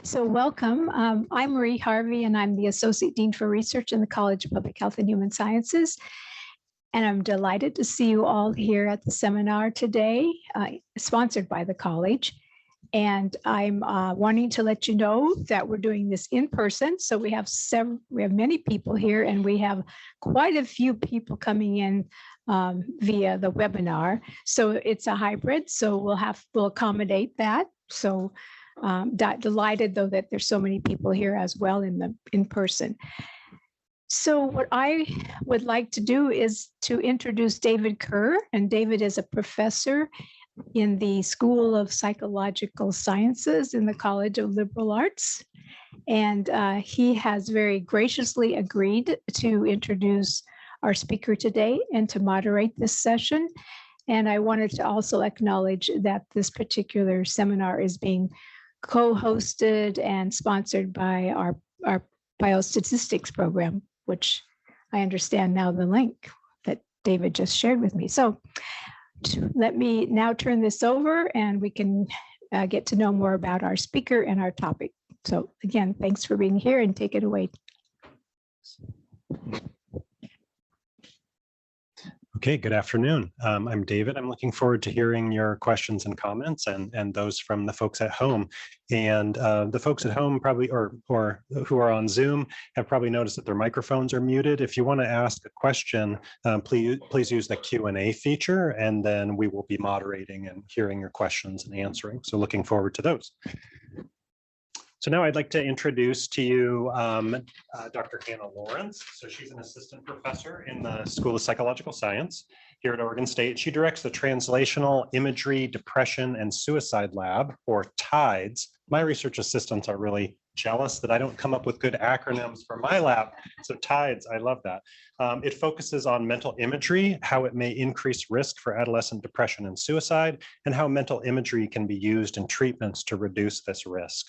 So welcome. I'm Marie Harvey, and I'm the Associate Dean for Research in the College of Public Health and Human Sciences. And I'm delighted to see you all here at the seminar today, sponsored by the college. And I'm wanting to let you know that we're doing this in person. So we have many people here, and we have quite a few people coming in via the webinar. So it's a hybrid. So we'll accommodate that. So delighted though that there's so many people here as well in person. So what I would like to do is to introduce David Kerr, and David is a professor in the School of Psychological Sciences in the College of Liberal Arts. And he has very graciously agreed to introduce our speaker today and to moderate this session. And I wanted to also acknowledge that this particular seminar is being co-hosted and sponsored by our biostatistics program, which I understand now the link that David just shared with me. So let me now turn this over and we can get to know more about our speaker and our topic. So again, thanks for being here and take it away. Okay, good afternoon. I'm David. I'm looking forward to hearing your questions and comments and those from the folks at home. And the folks at home probably, or who are on Zoom, have probably noticed that their microphones are muted. If you want to ask a question, please use the Q&A feature, and then we will be moderating and hearing your questions and answering. So looking forward to those. So now I'd like to introduce to you Dr. Hannah Lawrence. So she's an assistant professor in the School of Psychological Science here at Oregon State. She directs the Translational Imagery, Depression, and Suicide Lab, or TIDES. My research assistants are really jealous that I don't come up with good acronyms for my lab. So TIDES, I love that. It focuses on mental imagery, how it may increase risk for adolescent depression and suicide, and how mental imagery can be used in treatments to reduce this risk.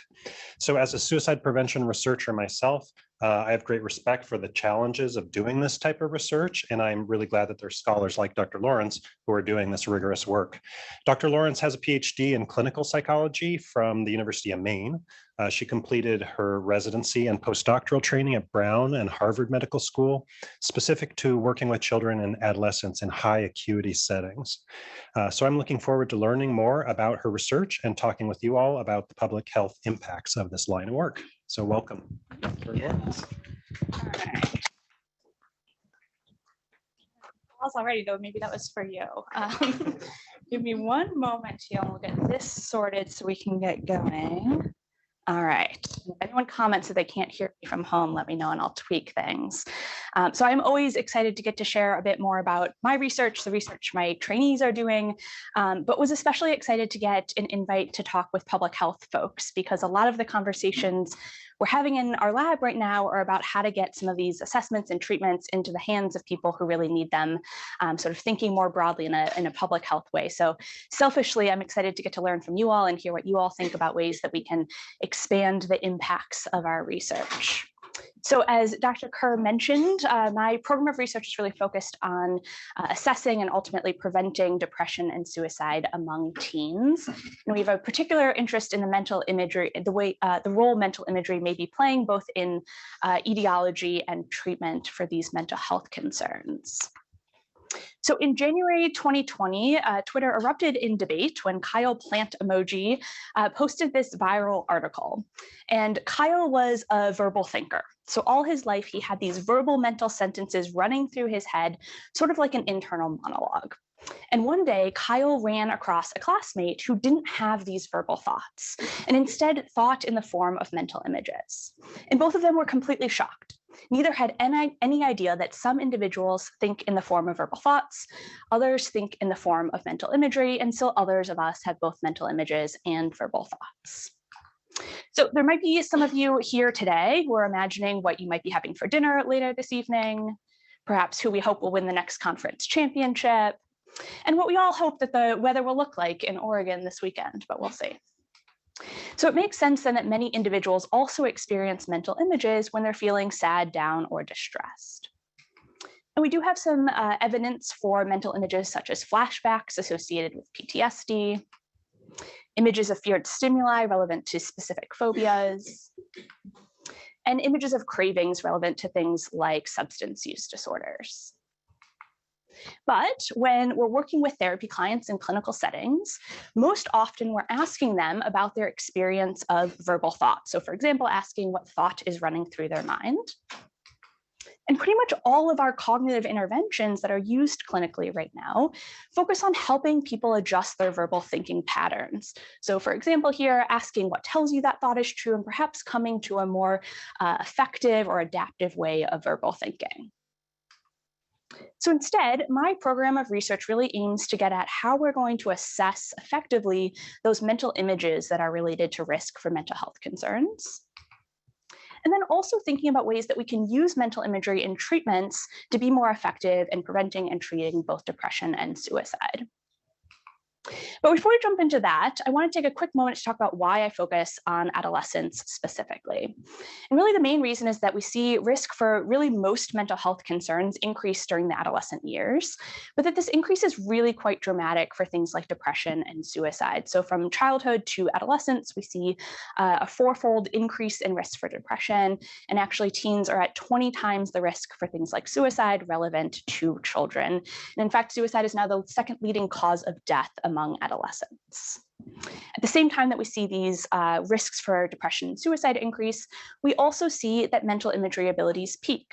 So as a suicide prevention researcher myself, I have great respect for the challenges of doing this type of research, and I'm really glad that there's scholars like Dr. Lawrence who are doing this rigorous work. Dr. Lawrence has a PhD in clinical psychology from the University of Maine. She completed her residency and postdoctoral training at Brown and Harvard Medical School, specific to working with children and adolescents in high acuity settings. So I'm looking forward to learning more about her research and talking with you all about the public health impacts of this line of work. So welcome. Yes. All right. Already though, maybe that was for you. Give me one moment here and we'll get this sorted so we can get going. All right. If anyone comments that they can't hear me from home, let me know and I'll tweak things. So I'm always excited to get to share a bit more about my research, the research my trainees are doing, but was especially excited to get an invite to talk with public health folks, because a lot of the conversations we're having in our lab right now are about how to get some of these assessments and treatments into the hands of people who really need them, sort of thinking more broadly in a public health way. So selfishly, I'm excited to get to learn from you all and hear what you all think about ways that we can expand the impacts of our research. So as Dr. Kerr mentioned, my program of research is really focused on assessing and ultimately preventing depression and suicide among teens. And we have a particular interest in the mental imagery, the role mental imagery may be playing both in etiology and treatment for these mental health concerns. So in January 2020, Twitter erupted in debate when Kyle Plant Emoji posted this viral article. And Kyle was a verbal thinker. So all his life, he had these verbal mental sentences running through his head, sort of like an internal monologue. And one day, Kyle ran across a classmate who didn't have these verbal thoughts, and instead thought in the form of mental images. And both of them were completely shocked. Neither had any idea that some individuals think in the form of verbal thoughts, others think in the form of mental imagery, and still others of us have both mental images and verbal thoughts. So there might be some of you here today who are imagining what you might be having for dinner later this evening, perhaps who we hope will win the next conference championship, and what we all hope that the weather will look like in Oregon this weekend, but we'll see. So it makes sense then that many individuals also experience mental images when they're feeling sad, down, or distressed. And we do have some evidence for mental images such as flashbacks associated with PTSD. images of feared stimuli relevant to specific phobias, and images of cravings relevant to things like substance use disorders. But when we're working with therapy clients in clinical settings, most often we're asking them about their experience of verbal thought. So for example, asking what thought is running through their mind. And pretty much all of our cognitive interventions that are used clinically right now focus on helping people adjust their verbal thinking patterns. So for example, here, asking what tells you that thought is true and perhaps coming to a more effective or adaptive way of verbal thinking. So instead, my program of research really aims to get at how we're going to assess effectively those mental images that are related to risk for mental health concerns. And then also thinking about ways that we can use mental imagery in treatments to be more effective in preventing and treating both depression and suicide. But before we jump into that, I want to take a quick moment to talk about why I focus on adolescents specifically. And really the main reason is that we see risk for really most mental health concerns increase during the adolescent years, but that this increase is really quite dramatic for things like depression and suicide. So from childhood to adolescence, we see a fourfold increase in risk for depression, and actually teens are at 20 times the risk for things like suicide relevant to children. And in fact, suicide is now the second leading cause of death among adolescents. At the same time that we see these risks for depression and suicide increase, we also see that mental imagery abilities peak.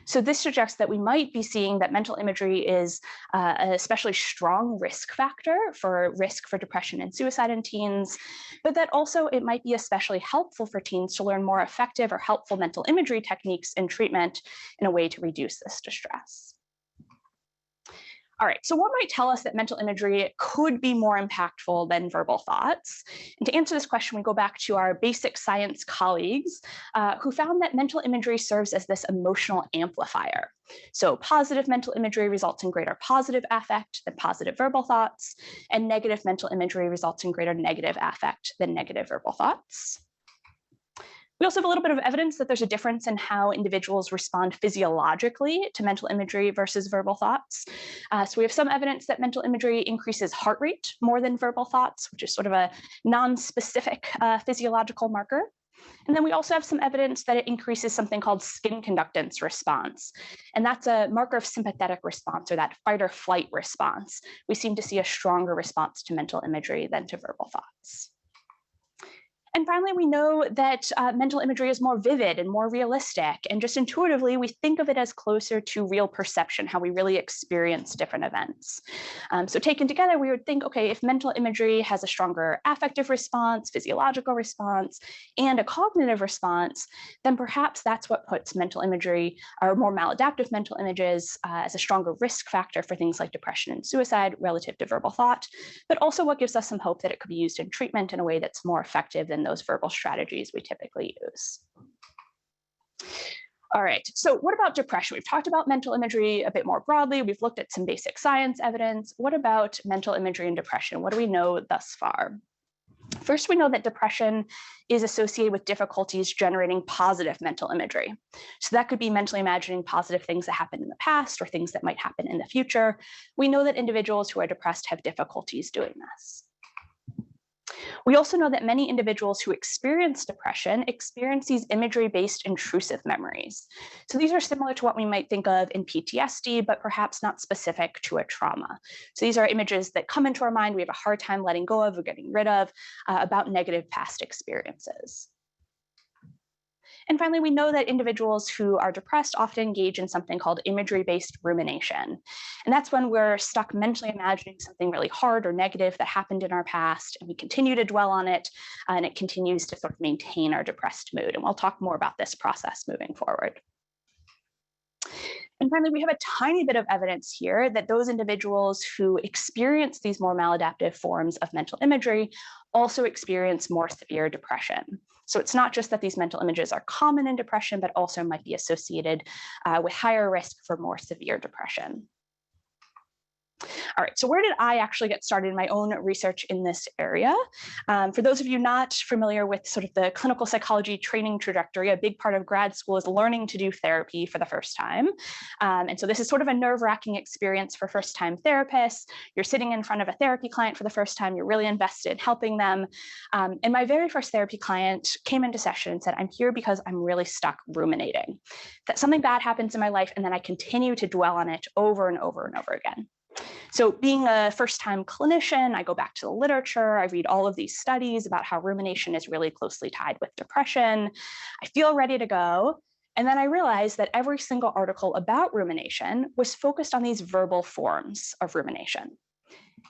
So this suggests that we might be seeing that mental imagery is an especially strong risk factor for risk for depression and suicide in teens, but that also it might be especially helpful for teens to learn more effective or helpful mental imagery techniques in treatment in a way to reduce this distress. All right, so what might tell us that mental imagery could be more impactful than verbal thoughts? And to answer this question, we go back to our basic science colleagues who found that mental imagery serves as this emotional amplifier. So positive mental imagery results in greater positive affect than positive verbal thoughts, and negative mental imagery results in greater negative affect than negative verbal thoughts. We also have a little bit of evidence that there's a difference in how individuals respond physiologically to mental imagery versus verbal thoughts. So we have some evidence that mental imagery increases heart rate more than verbal thoughts, which is sort of a non-specific physiological marker. And then we also have some evidence that it increases something called skin conductance response. And that's a marker of sympathetic response, or that fight or flight response. We seem to see a stronger response to mental imagery than to verbal thoughts. And finally, we know that mental imagery is more vivid and more realistic. And just intuitively, we think of it as closer to real perception, how we really experience different events. So taken together, we would think, okay, if mental imagery has a stronger affective response, physiological response, and a cognitive response, then perhaps that's what puts mental imagery, or more maladaptive mental images, as a stronger risk factor for things like depression and suicide relative to verbal thought, but also what gives us some hope that it could be used in treatment in a way that's more effective than those verbal strategies we typically use. All right, so what about depression? We've talked about mental imagery a bit more broadly. We've looked at some basic science evidence. What about mental imagery and depression? What do we know thus far? First, we know that depression is associated with difficulties generating positive mental imagery. So that could be mentally imagining positive things that happened in the past or things that might happen in the future. We know that individuals who are depressed have difficulties doing this. We also know that many individuals who experience depression experience these imagery-based intrusive memories. So these are similar to what we might think of in PTSD, but perhaps not specific to a trauma. So these are images that come into our mind, we have a hard time letting go of or getting rid of, about negative past experiences. And finally, we know that individuals who are depressed often engage in something called imagery-based rumination. And that's when we're stuck mentally imagining something really hard or negative that happened in our past, and we continue to dwell on it, and it continues to sort of maintain our depressed mood. And we'll talk more about this process moving forward. And finally, we have a tiny bit of evidence here that those individuals who experience these more maladaptive forms of mental imagery also experience more severe depression. So it's not just that these mental images are common in depression, but also might be associated with higher risk for more severe depression. All right, so where did I actually get started in my own research in this area? For those of you not familiar with sort of the clinical psychology training trajectory, a big part of grad school is learning to do therapy for the first time. And so this is sort of a nerve-wracking experience for first-time therapists. You're sitting in front of a therapy client for the first time, you're really invested in helping them. And my very first therapy client came into session and said, I'm here because I'm really stuck ruminating. That something bad happens in my life, and then I continue to dwell on it over and over and over again. So being a first-time clinician, I go back to the literature, I read all of these studies about how rumination is really closely tied with depression. I feel ready to go. And then I realized that every single article about rumination was focused on these verbal forms of rumination.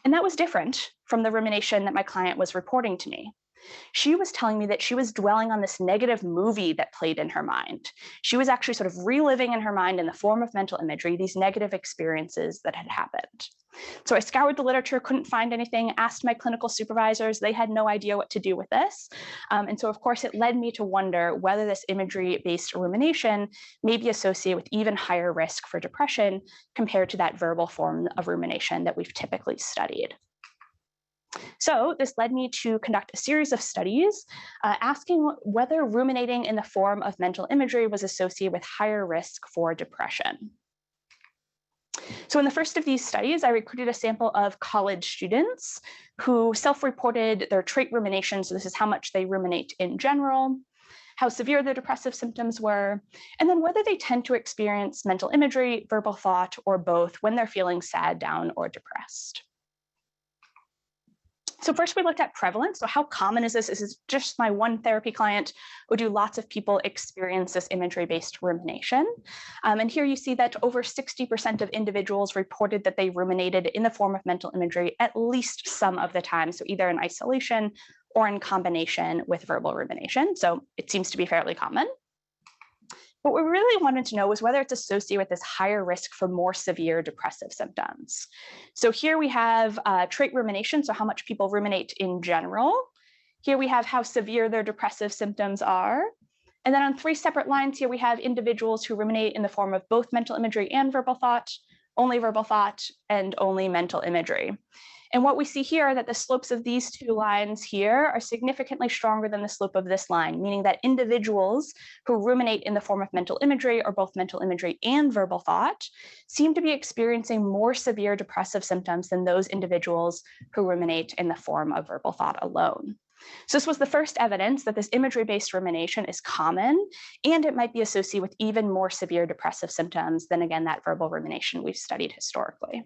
And that was different from the rumination that my client was reporting to me. She was telling me that she was dwelling on this negative movie that played in her mind. She was actually sort of reliving in her mind in the form of mental imagery these negative experiences that had happened. So I scoured the literature, couldn't find anything, asked my clinical supervisors. They had no idea what to do with this. And so, of course, it led me to wonder whether this imagery-based rumination may be associated with even higher risk for depression compared to that verbal form of rumination that we've typically studied. So this led me to conduct a series of studies asking whether ruminating in the form of mental imagery was associated with higher risk for depression. So in the first of these studies, I recruited a sample of college students who self-reported their trait rumination. So this is how much they ruminate in general, how severe their depressive symptoms were, and then whether they tend to experience mental imagery, verbal thought, or both when they're feeling sad, down, or depressed. So first we looked at prevalence. So how common is this? This is just my one therapy client. Or do lots of people experience this imagery-based rumination? And here you see that over 60% of individuals reported that they ruminated in the form of mental imagery at least some of the time. So either in isolation or in combination with verbal rumination. So it seems to be fairly common. What we really wanted to know was whether it's associated with this higher risk for more severe depressive symptoms. So here we have trait rumination, so how much people ruminate in general. Here we have how severe their depressive symptoms are. And then on 3 separate lines here, we have individuals who ruminate in the form of both mental imagery and verbal thought, and only mental imagery. And what we see here are that the slopes of these 2 lines here are significantly stronger than the slope of this line, meaning that individuals who ruminate in the form of mental imagery or both mental imagery and verbal thought seem to be experiencing more severe depressive symptoms than those individuals who ruminate in the form of verbal thought alone. So this was the first evidence that this imagery-based rumination is common, and it might be associated with even more severe depressive symptoms than, again, that verbal rumination we've studied historically.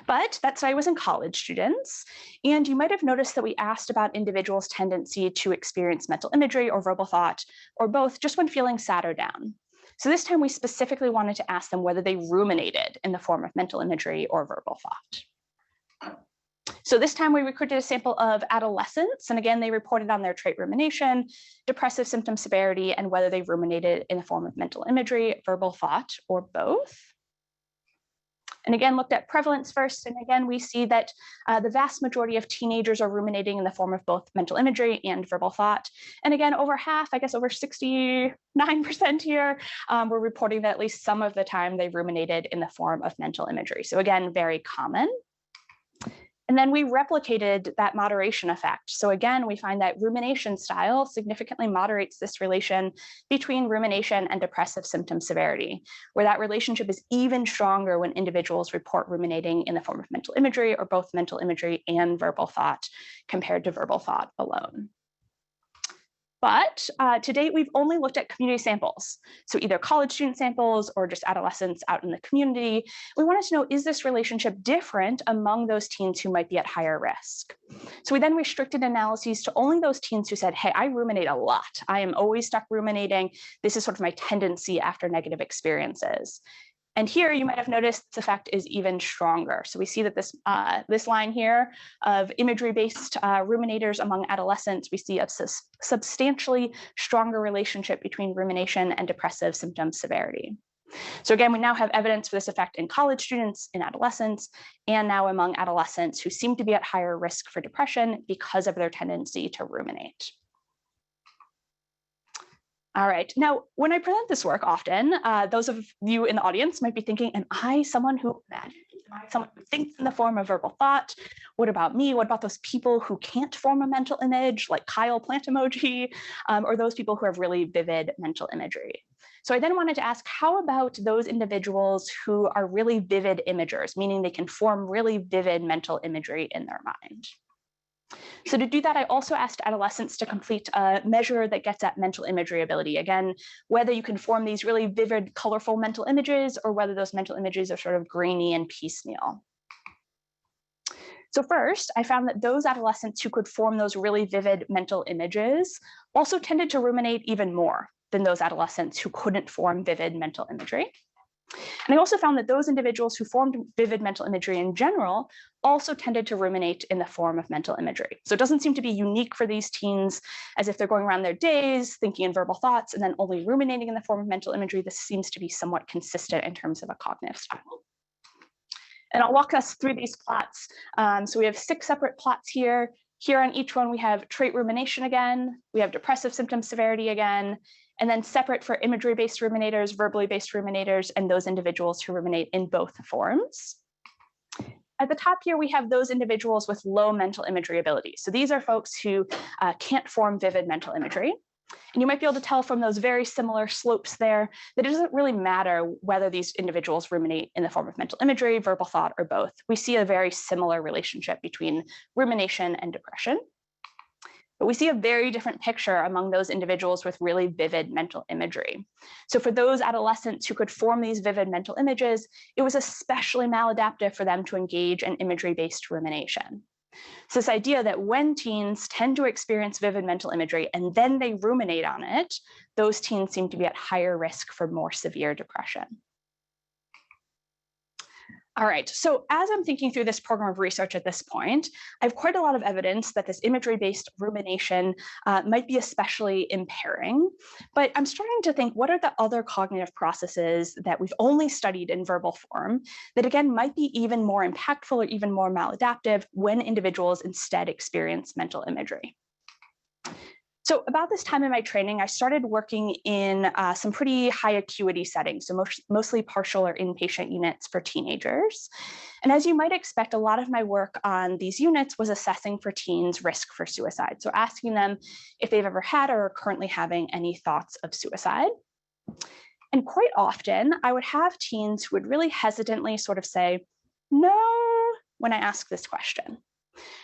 But that study was in college students, and you might have noticed that we asked about individuals' tendency to experience mental imagery or verbal thought, or both, just when feeling sad or down. So this time we specifically wanted to ask them whether they ruminated in the form of mental imagery or verbal thought. So this time we recruited a sample of adolescents, and again, they reported on their trait rumination, depressive symptom severity, and whether they ruminated in the form of mental imagery, verbal thought, or both. And again, looked at prevalence first. And again, we see that the vast majority of teenagers are ruminating in the form of both mental imagery and verbal thought. And again, over half, I guess over 69% here, were reporting that at least some of the time they ruminated in the form of mental imagery. So again, very common. And then we replicated that moderation effect. So again, we find that rumination style significantly moderates this relation between rumination and depressive symptom severity, where that relationship is even stronger when individuals report ruminating in the form of mental imagery or both mental imagery and verbal thought compared to verbal thought alone. But to date, we've only looked at community samples. So either college student samples or just adolescents out in the community. We wanted to know, is this relationship different among those teens who might be at higher risk? So we then restricted analyses to only those teens who said, hey, I ruminate a lot. I am always stuck ruminating. This is sort of my tendency after negative experiences. And here you might have noticed this effect is even stronger. So we see that this line here of imagery-based ruminators among adolescents, we see a substantially stronger relationship between rumination and depressive symptom severity. So again, we now have evidence for this effect in college students, in adolescents, and now among adolescents who seem to be at higher risk for depression because of their tendency to ruminate. All right. Now, when I present this work often, those of you in the audience might be thinking, am I someone who imagines? Am I someone who thinks in the form of verbal thought? What about me? What about those people who can't form a mental image, like Kyle plant emoji, or those people who have really vivid mental imagery? So I then wanted to ask, how about those individuals who are really vivid imagers, meaning they can form really vivid mental imagery in their mind? So to do that, I also asked adolescents to complete a measure that gets at mental imagery ability. Again, whether you can form these really vivid, colorful mental images, or whether those mental images are sort of grainy and piecemeal. So first, I found that those adolescents who could form those really vivid mental images also tended to ruminate even more than those adolescents who couldn't form vivid mental imagery. And I also found that those individuals who formed vivid mental imagery in general also tended to ruminate in the form of mental imagery. So it doesn't seem to be unique for these teens, as if they're going around their days thinking in verbal thoughts and then only ruminating in the form of mental imagery. This seems to be somewhat consistent in terms of a cognitive style. And I'll walk us through these plots. So we have 6 separate plots here. Here on each one, we have trait rumination again. We have depressive symptom severity again. And then separate for imagery-based ruminators, verbally based ruminators, and those individuals who ruminate in both forms. At the top here, we have those individuals with low mental imagery ability. So these are folks who can't form vivid mental imagery. And you might be able to tell from those very similar slopes there that it doesn't really matter whether these individuals ruminate in the form of mental imagery, verbal thought, or both. We see a very similar relationship between rumination and depression. But we see a very different picture among those individuals with really vivid mental imagery. So for those adolescents who could form these vivid mental images, it was especially maladaptive for them to engage in imagery-based rumination. So this idea that when teens tend to experience vivid mental imagery and then they ruminate on it, those teens seem to be at higher risk for more severe depression. All right, so as I'm thinking through this program of research at this point, I have quite a lot of evidence that this imagery-based rumination might be especially impairing, but I'm starting to think, what are the other cognitive processes that we've only studied in verbal form that again might be even more impactful or even more maladaptive when individuals instead experience mental imagery? So about this time in my training, I started working in some pretty high acuity settings, so mostly partial or inpatient units for teenagers. And as you might expect, a lot of my work on these units was assessing for teens' risk for suicide. So asking them if they've ever had or are currently having any thoughts of suicide. And quite often, I would have teens who would really hesitantly sort of say, no, when I ask this question.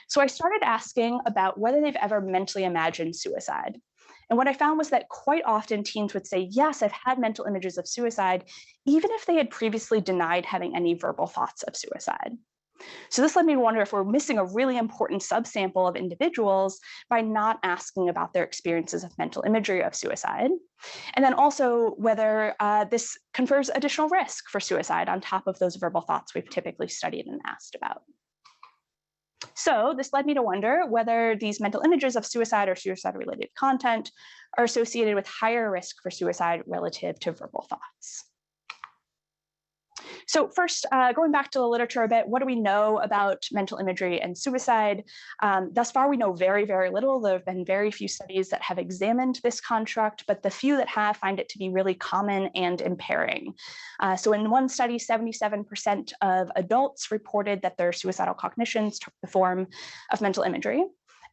So I started asking about whether they've ever mentally imagined suicide. And what I found was that quite often teens would say, yes, I've had mental images of suicide, even if they had previously denied having any verbal thoughts of suicide. So this led me to wonder if we're missing a really important subsample of individuals by not asking about their experiences of mental imagery of suicide. And then also whether this confers additional risk for suicide on top of those verbal thoughts we've typically studied and asked about. So this led me to wonder whether these mental images of suicide or suicide-related content are associated with higher risk for suicide relative to verbal thoughts. So first, going back to the literature a bit, what do we know about mental imagery and suicide? Thus far, we know very, very little. There have been very few studies that have examined this construct, but the few that have find it to be really common and impairing. So in one study, 77% of adults reported that their suicidal cognitions took the form of mental imagery.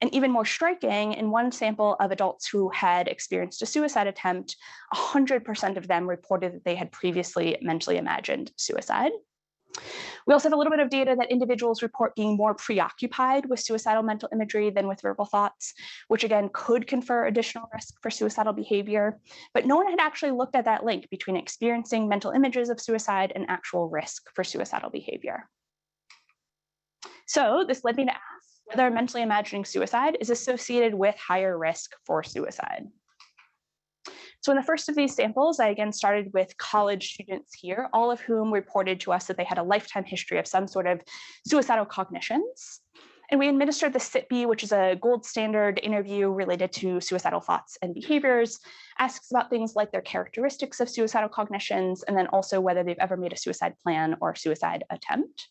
And even more striking, in one sample of adults who had experienced a suicide attempt, 100% of them reported that they had previously mentally imagined suicide. We also have a little bit of data that individuals report being more preoccupied with suicidal mental imagery than with verbal thoughts, which again could confer additional risk for suicidal behavior. But no one had actually looked at that link between experiencing mental images of suicide and actual risk for suicidal behavior. So this led me to ask whether mentally imagining suicide is associated with higher risk for suicide. So in the first of these samples, I again started with college students here, all of whom reported to us that they had a lifetime history of some sort of suicidal cognitions. And we administered the SITB, which is a gold standard interview related to suicidal thoughts and behaviors, asks about things like their characteristics of suicidal cognitions, and then also whether they've ever made a suicide plan or suicide attempt.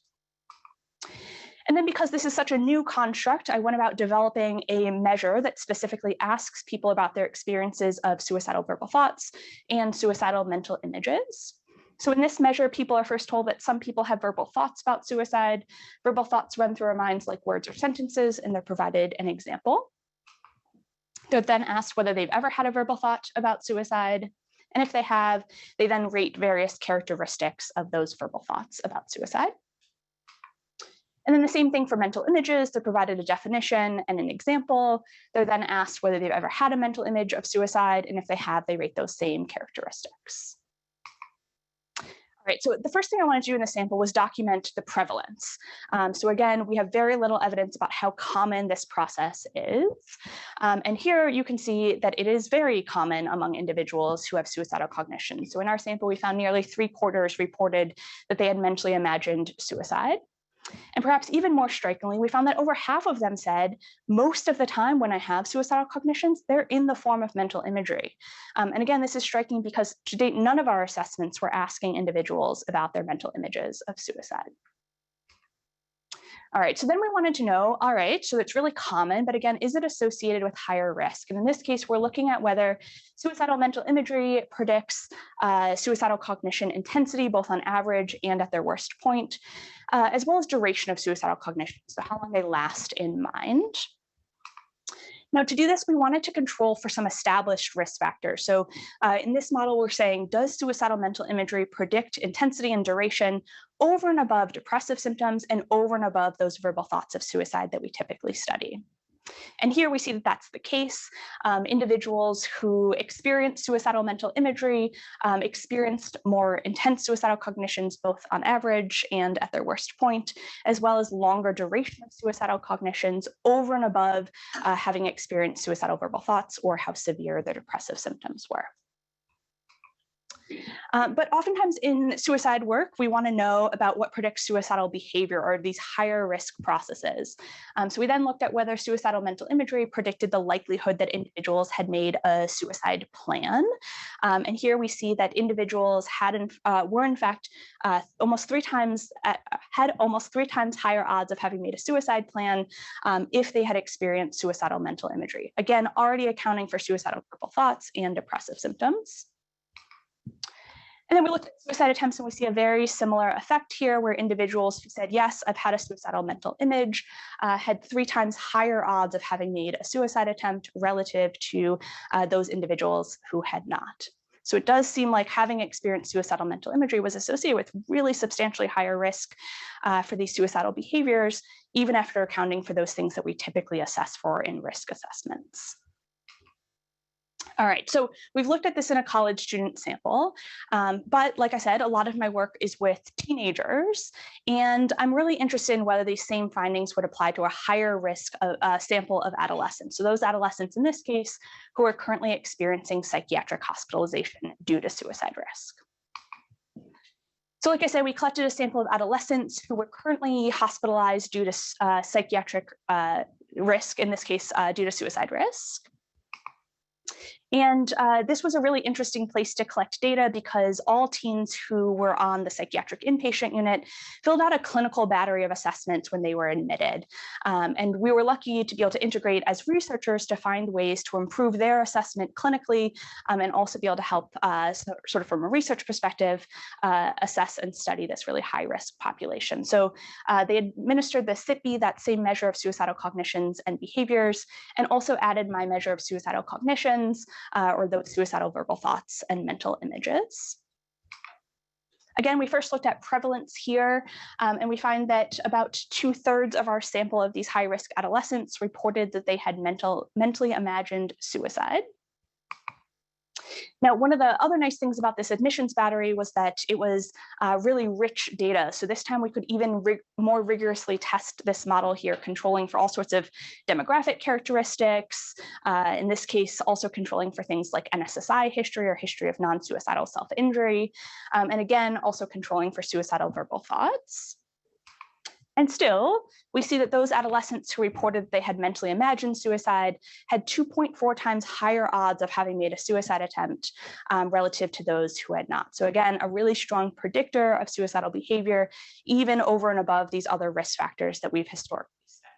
And then because this is such a new construct, I went about developing a measure that specifically asks people about their experiences of suicidal verbal thoughts and suicidal mental images. So in this measure, people are first told that some people have verbal thoughts about suicide. Verbal thoughts run through our minds like words or sentences, and they're provided an example. They're then asked whether they've ever had a verbal thought about suicide. And if they have, they then rate various characteristics of those verbal thoughts about suicide. And then the same thing for mental images. They're provided a definition and an example. They're then asked whether they've ever had a mental image of suicide. And if they have, they rate those same characteristics. All right, so the first thing I wanted to do in the sample was document the prevalence. So again, we have very little evidence about how common this process is. And here you can see that it is very common among individuals who have suicidal cognition. So in our sample, we found nearly 3/4 reported that they had mentally imagined suicide. And perhaps even more strikingly, we found that over half of them said, most of the time when I have suicidal cognitions, they're in the form of mental imagery. And again, this is striking because to date, none of our assessments were asking individuals about their mental images of suicide. All right, so then we wanted to know, all right, so it's really common, but again, is it associated with higher risk? And in this case, we're looking at whether suicidal mental imagery predicts suicidal cognition intensity, both on average and at their worst point, as well as duration of suicidal cognition, so how long they last in mind. Now, to do this, we wanted to control for some established risk factors. So in this model, we're saying, does suicidal mental imagery predict intensity and duration over and above depressive symptoms and over and above those verbal thoughts of suicide that we typically study? And here we see that that's the case. Individuals who experience suicidal mental imagery experienced more intense suicidal cognitions, both on average and at their worst point, as well as longer duration of suicidal cognitions over and above having experienced suicidal verbal thoughts or how severe their depressive symptoms were. But oftentimes in suicide work, we want to know about what predicts suicidal behavior or these higher risk processes. So we then looked at whether suicidal mental imagery predicted the likelihood that individuals had made a suicide plan. And here we see that individuals were in fact almost 3 times higher odds of having made a suicide plan if they had experienced suicidal mental imagery. Again, already accounting for suicidal verbal thoughts and depressive symptoms. And then we looked at suicide attempts and we see a very similar effect here where individuals who said, yes, I've had a suicidal mental image, had 3 times higher odds of having made a suicide attempt relative to those individuals who had not. So it does seem like having experienced suicidal mental imagery was associated with really substantially higher risk for these suicidal behaviors, even after accounting for those things that we typically assess for in risk assessments. All right, so we've looked at this in a college student sample, but like I said, a lot of my work is with teenagers, and I'm really interested in whether these same findings would apply to a higher risk sample of adolescents. So those adolescents in this case who are currently experiencing psychiatric hospitalization due to suicide risk. So like I said, we collected a sample of adolescents who were currently hospitalized due to psychiatric risk, in this case, due to suicide risk. And this was a really interesting place to collect data because all teens who were on the psychiatric inpatient unit filled out a clinical battery of assessments when they were admitted. And we were lucky to be able to integrate as researchers to find ways to improve their assessment clinically and also be able to help sort of from a research perspective, assess and study this really high risk population. So they administered the SITB, that same measure of suicidal cognitions and behaviors, and also added my measure of suicidal cognitions, or those suicidal verbal thoughts and mental images. Again, we first looked at prevalence here, and we find that about 2/3 of our sample of these high-risk adolescents reported that they had mentally imagined suicide. Now, one of the other nice things about this admissions battery was that it was really rich data. So this time we could even more rigorously test this model here, controlling for all sorts of demographic characteristics. In this case, also controlling for things like NSSI history or history of non-suicidal self-injury. And again, also controlling for suicidal verbal thoughts. And still, we see that those adolescents who reported they had mentally imagined suicide had 2.4 times higher odds of having made a suicide attempt relative to those who had not. So again, a really strong predictor of suicidal behavior, even over and above these other risk factors that we've historically studied.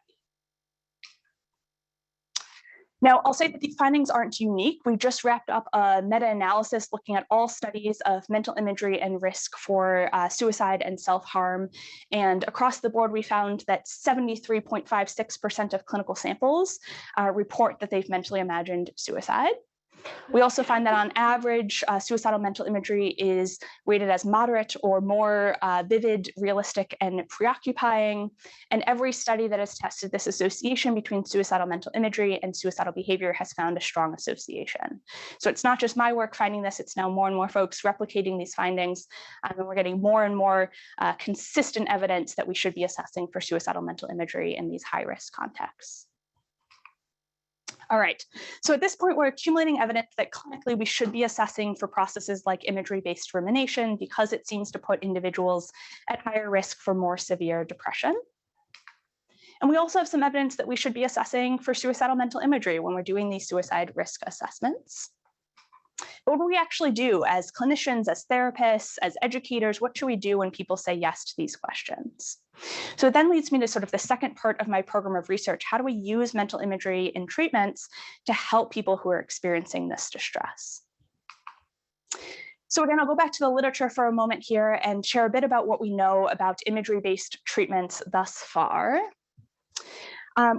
Now, I'll say that these findings aren't unique. We just wrapped up a meta-analysis looking at all studies of mental imagery and risk for suicide and self-harm. And across the board, we found that 73.56% of clinical samples report that they've mentally imagined suicide. We also find that on average, suicidal mental imagery is rated as moderate or more vivid, realistic, and preoccupying. And every study that has tested this association between suicidal mental imagery and suicidal behavior has found a strong association. So it's not just my work finding this, it's now more and more folks replicating these findings. And we're getting more and more consistent evidence that we should be assessing for suicidal mental imagery in these high-risk contexts. All right, so at this point, we're accumulating evidence that clinically we should be assessing for processes like imagery-based rumination because it seems to put individuals at higher risk for more severe depression. And we also have some evidence that we should be assessing for suicidal mental imagery when we're doing these suicide risk assessments. But what do we actually do as clinicians, as therapists, as educators? What should we do when people say yes to these questions? So it then leads me to sort of the second part of my program of research. How do we use mental imagery in treatments to help people who are experiencing this distress? So again, I'll go back to the literature for a moment here and share a bit about what we know about imagery-based treatments thus far.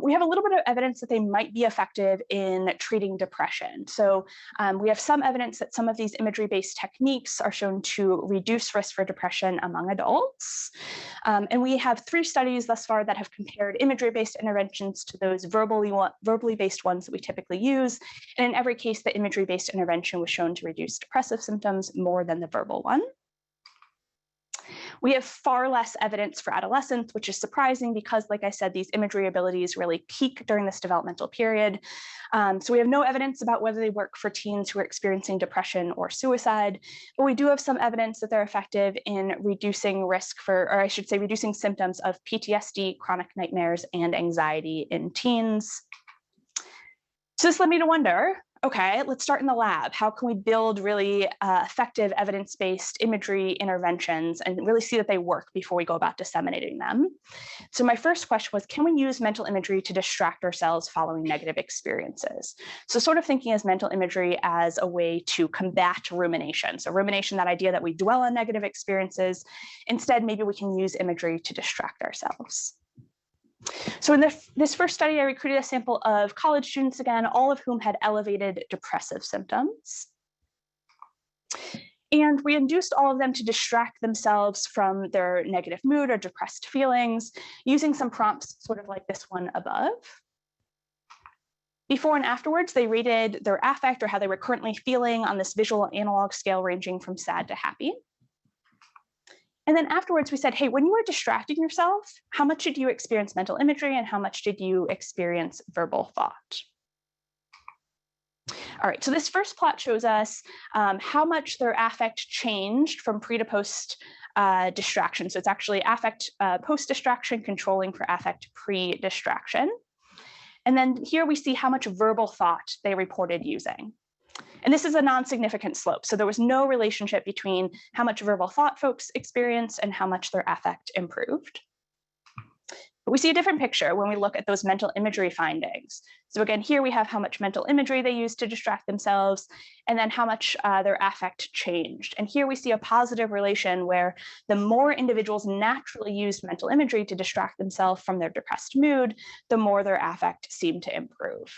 We have a little bit of evidence that they might be effective in treating depression. So we have some evidence that some of these imagery-based techniques are shown to reduce risk for depression among adults. And we have 3 studies thus far that have compared imagery-based interventions to those verbally based ones that we typically use. And in every case, the imagery-based intervention was shown to reduce depressive symptoms more than the verbal one. We have far less evidence for adolescents, which is surprising because, like I said, these imagery abilities really peak during this developmental period. So we have no evidence about whether they work for teens who are experiencing depression or suicide, but we do have some evidence that they're effective in reducing risk for, or I should say, reducing symptoms of PTSD, chronic nightmares, and anxiety in teens. So this led me to wonder, okay, let's start in the lab. How can we build really effective evidence-based imagery interventions and really see that they work before we go about disseminating them? So my first question was, can we use mental imagery to distract ourselves following negative experiences? So sort of thinking as mental imagery as a way to combat rumination. So rumination, that idea that we dwell on negative experiences. Instead, maybe we can use imagery to distract ourselves. So in this first study, I recruited a sample of college students, again, all of whom had elevated depressive symptoms. And we induced all of them to distract themselves from their negative mood or depressed feelings using some prompts sort of like this one above. Before and afterwards, they rated their affect or how they were currently feeling on this visual analog scale ranging from sad to happy. And then afterwards, we said, hey, when you were distracting yourself, how much did you experience mental imagery and how much did you experience verbal thought? All right, so this first plot shows us how much their affect changed from pre to post distraction. So it's actually affect post-distraction controlling for affect pre-distraction. And then here we see how much verbal thought they reported using. And this is a non-significant slope. So there was no relationship between how much verbal thought folks experienced and how much their affect improved. But we see a different picture when we look at those mental imagery findings. So again, here we have how much mental imagery they used to distract themselves, and then how much their affect changed. And here we see a positive relation where the more individuals naturally used mental imagery to distract themselves from their depressed mood, the more their affect seemed to improve.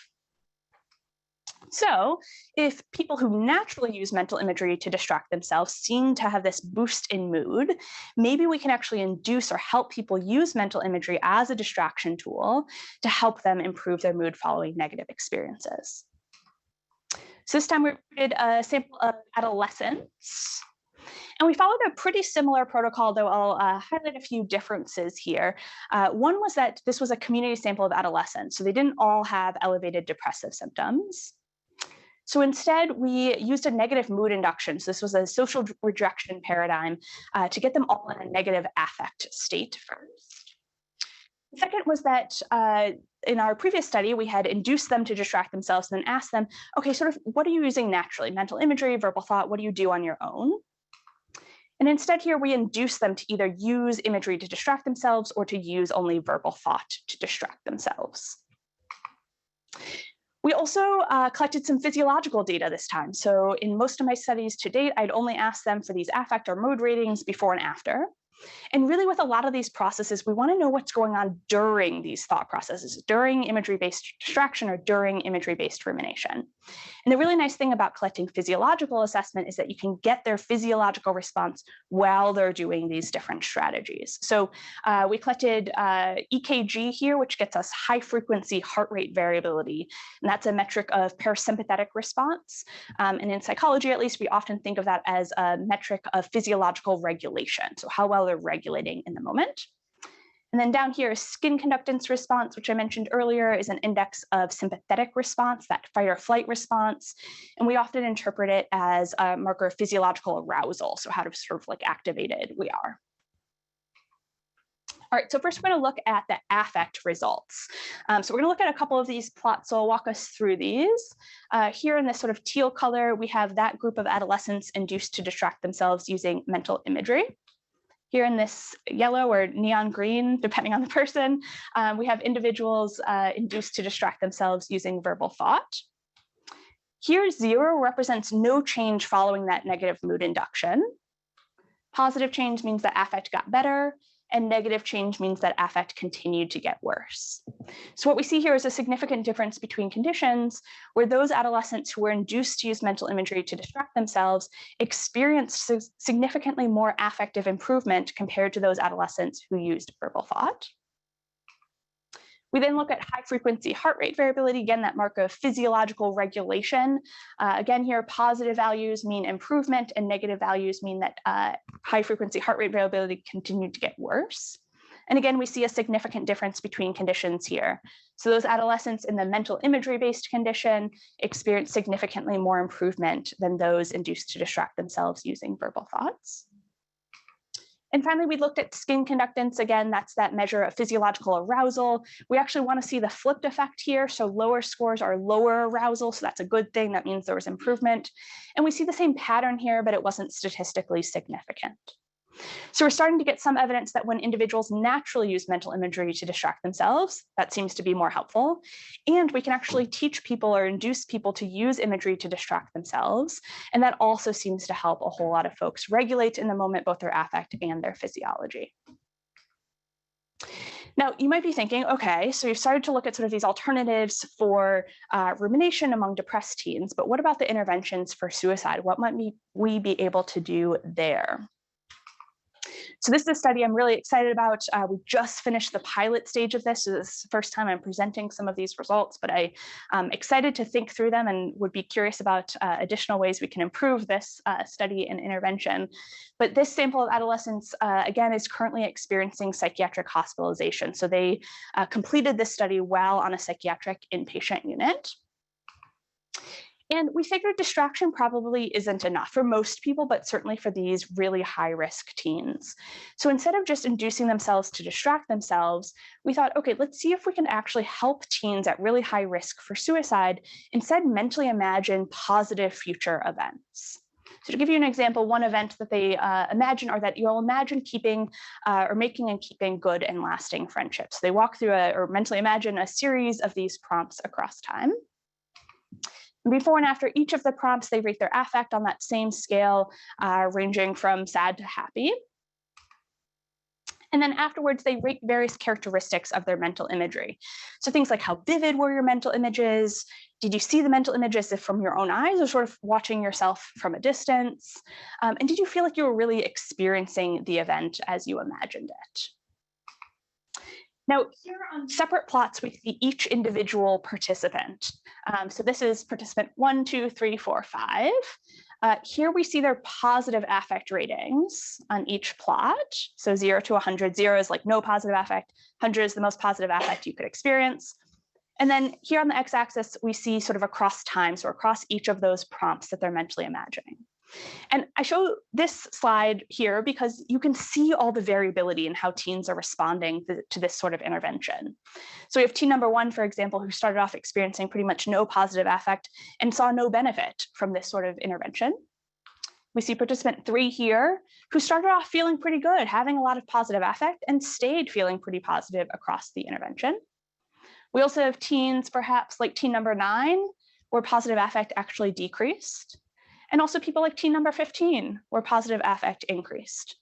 So if people who naturally use mental imagery to distract themselves seem to have this boost in mood, maybe we can actually induce or help people use mental imagery as a distraction tool to help them improve their mood following negative experiences. So this time we did a sample of adolescents. And we followed a pretty similar protocol, though I'll highlight a few differences here. One was that this was a community sample of adolescents, so they didn't all have elevated depressive symptoms. So instead, we used a negative mood induction. So this was a social rejection paradigm to get them all in a negative affect state first. Second was that in our previous study, we had induced them to distract themselves and then asked them, okay, sort of what are you using naturally? Mental imagery, verbal thought, what do you do on your own? And instead here, we induce them to either use imagery to distract themselves or to use only verbal thought to distract themselves. We also collected some physiological data this time. So in most of my studies to date, I'd only asked them for these affect or mood ratings before and after. And really with a lot of these processes, we want to know what's going on during these thought processes, during imagery-based distraction or during imagery-based rumination. And the really nice thing about collecting physiological assessment is that you can get their physiological response while they're doing these different strategies. So we collected EKG here, which gets us high frequency heart rate variability. And that's a metric of parasympathetic response. And in psychology, at least, we often think of that as a metric of physiological regulation. So how well they're regulating in the moment. And then down here is skin conductance response, which I mentioned earlier is an index of sympathetic response, that fight or flight response. And we often interpret it as a marker of physiological arousal, so how sort of like activated we are. All right, so first we're going to look at the affect results. So we're going to look at a couple of these plots, so I'll walk us through these. Here in this sort of teal color, we have that group of adolescents induced to distract themselves using mental imagery. Here in this yellow or neon green, depending on the person, we have individuals induced to distract themselves using verbal thought. Here, 0 represents no change following that negative mood induction. Positive change means that affect got better, and negative change means that affect continued to get worse. So what we see here is a significant difference between conditions where those adolescents who were induced to use mental imagery to distract themselves experienced significantly more affective improvement compared to those adolescents who used verbal thought. We then look at high frequency heart rate variability, again, that mark of physiological regulation. Again, here, positive values mean improvement and negative values mean that high frequency heart rate variability continued to get worse. And again, we see a significant difference between conditions here. So those adolescents in the mental imagery-based condition experience significantly more improvement than those induced to distract themselves using verbal thoughts. And finally, we looked at skin conductance. Again, that's that measure of physiological arousal. We actually want to see the flipped effect here. So lower scores are lower arousal. So that's a good thing. That means there was improvement. And we see the same pattern here, but it wasn't statistically significant. So we're starting to get some evidence that when individuals naturally use mental imagery to distract themselves, that seems to be more helpful. And we can actually teach people or induce people to use imagery to distract themselves. And that also seems to help a whole lot of folks regulate in the moment, both their affect and their physiology. Now, you might be thinking, okay, so you've started to look at sort of these alternatives for rumination among depressed teens, but what about the interventions for suicide? What might we be able to do there? So this is a study I'm really excited about. We just finished the pilot stage of this. So this is the first time I'm presenting some of these results, but I'm excited to think through them and would be curious about additional ways we can improve this study and intervention. But this sample of adolescents, again, is currently experiencing psychiatric hospitalization. So they completed this study while on a psychiatric inpatient unit. And we figured distraction probably isn't enough for most people, but certainly for these really high-risk teens. So instead of just inducing themselves to distract themselves, we thought, okay, let's see if we can actually help teens at really high risk for suicide, instead mentally imagine positive future events. So to give you an example, one event that they imagine are that you'll imagine keeping or making and keeping good and lasting friendships. They walk through or mentally imagine a series of these prompts across time. Before and after each of the prompts, they rate their affect on that same scale, ranging from sad to happy. And then afterwards, they rate various characteristics of their mental imagery. So things like how vivid were your mental images? Did you see the mental images from your own eyes or sort of watching yourself from a distance? And did you feel like you were really experiencing the event as you imagined it? Now, here on separate plots, we see each individual participant. So this is participant 1, 2, 3, 4, 5. Here we see their positive affect ratings on each plot. So 0 to 100, 0 is like no positive affect, 100 is the most positive affect you could experience. And then here on the x-axis, we see sort of across time, so across each of those prompts that they're mentally imagining. And I show this slide here because you can see all the variability in how teens are responding to this sort of intervention. So we have teen number 1, for example, who started off experiencing pretty much no positive affect and saw no benefit from this sort of intervention. We see participant 3 here, who started off feeling pretty good, having a lot of positive affect, and stayed feeling pretty positive across the intervention. We also have teens, perhaps like teen number 9, where positive affect actually decreased. And also people like teen number 15, where positive affect increased.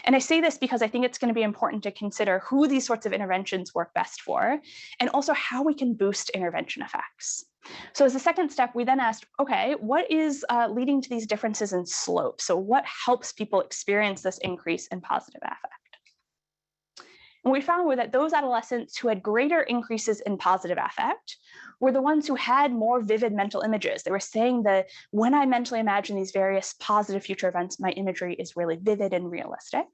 And I say this because I think it's going to be important to consider who these sorts of interventions work best for, and also how we can boost intervention effects. So as a second step, we then asked, okay, what is leading to these differences in slope? So what helps people experience this increase in positive affect? And we found that those adolescents who had greater increases in positive affect were the ones who had more vivid mental images. They were saying that when I mentally imagine these various positive future events, my imagery is really vivid and realistic.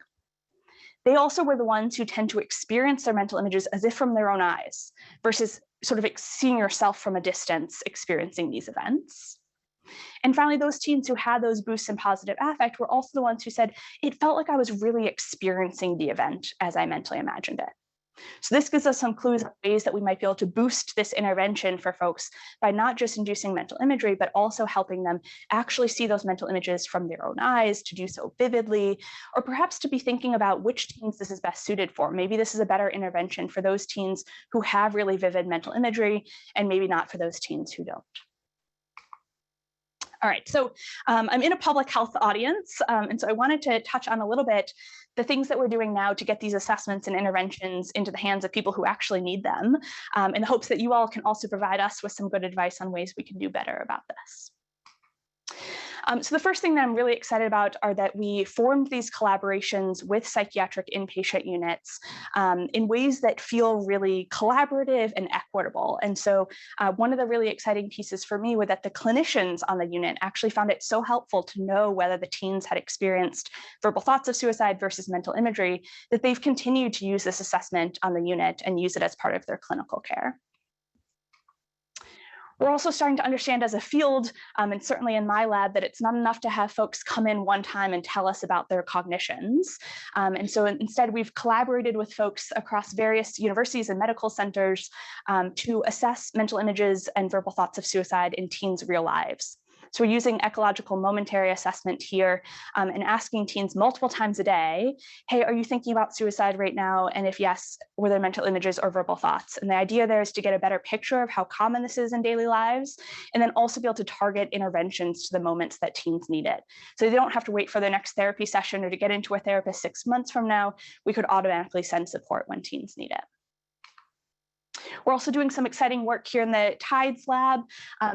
They also were the ones who tend to experience their mental images as if from their own eyes, versus sort of seeing yourself from a distance experiencing these events. And finally, those teens who had those boosts in positive affect were also the ones who said, it felt like I was really experiencing the event as I mentally imagined it. So this gives us some clues on ways that we might be able to boost this intervention for folks by not just inducing mental imagery, but also helping them actually see those mental images from their own eyes, to do so vividly, or perhaps to be thinking about which teens this is best suited for. Maybe this is a better intervention for those teens who have really vivid mental imagery, and maybe not for those teens who don't. All right, so I'm in a public health audience, and so I wanted to touch on a little bit the things that we're doing now to get these assessments and interventions into the hands of people who actually need them, in the hopes that you all can also provide us with some good advice on ways we can do better about this. So the first thing that I'm really excited about are that we formed these collaborations with psychiatric inpatient units in ways that feel really collaborative and equitable. And so one of the really exciting pieces for me was that the clinicians on the unit actually found it so helpful to know whether the teens had experienced verbal thoughts of suicide versus mental imagery, that they've continued to use this assessment on the unit and use it as part of their clinical care. We're also starting to understand as a field, and certainly in my lab, that it's not enough to have folks come in one time and tell us about their cognitions. And so instead, we've collaborated with folks across various universities and medical centers to assess mental images and verbal thoughts of suicide in teens' real lives. So we're using ecological momentary assessment here and asking teens multiple times a day, hey, are you thinking about suicide right now? And if yes, were there mental images or verbal thoughts? And the idea there is to get a better picture of how common this is in daily lives, and then also be able to target interventions to the moments that teens need it. So they don't have to wait for their next therapy session or to get into a therapist 6 months from now. We could automatically send support when teens need it. We're also doing some exciting work here in the TIDES lab.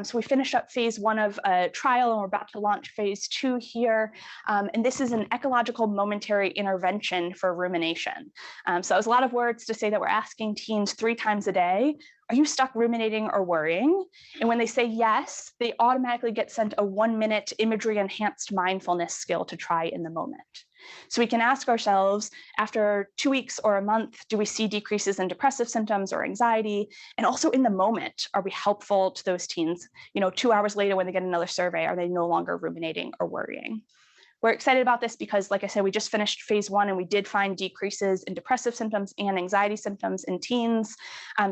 So we finished up phase 1 of a trial, and we're about to launch phase 2 here. And this is an ecological momentary intervention for rumination. So that was a lot of words to say that we're asking teens 3 times a day, are you stuck ruminating or worrying? And when they say yes, they automatically get sent a 1-minute imagery-enhanced mindfulness skill to try in the moment. So we can ask ourselves, after 2 weeks or a month, do we see decreases in depressive symptoms or anxiety? And also in the moment, are we helpful to those teens? 2 hours later when they get another survey, are they no longer ruminating or worrying? We're excited about this because, like I said, we just finished phase 1 and we did find decreases in depressive symptoms and anxiety symptoms in teens.